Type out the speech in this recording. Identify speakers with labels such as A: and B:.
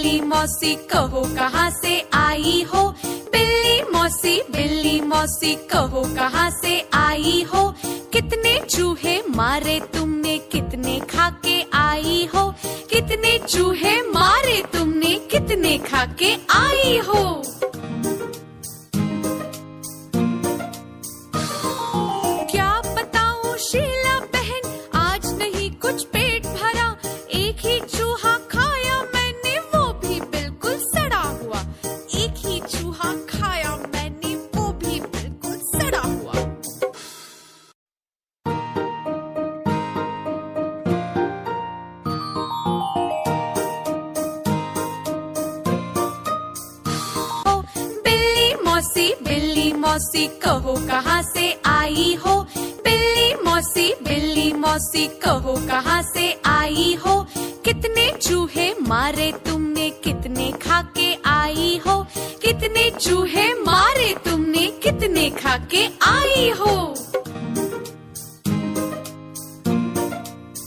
A: बिल्ली मौसी कहो कहाँ से आई हो। बिल्ली मौसी कहो कहाँ से आई हो। कितने चूहे मारे तुमने, कितने खा के आई हो। कितने चूहे मारे तुमने, कितने खा के आई हो। क्या बताऊं शीला बहन, आज नहीं कुछ पेट भरा। एक ही चूहा खाया मैंने, वो भी बिल्कुल सड़ा हुआ। एक ही चूहा खाया मैंने, वो भी बिल्कुल सड़ा हुआ। बिल्ली मौसी कहो कहाँ से आई हो। बिल्ली मौसी कहो कहाँ से आई हो। कितने चूहे मारे तुमने, कितने खा के आई हो। कितने चूहे मारे तुमने, कितने खा के आई हो।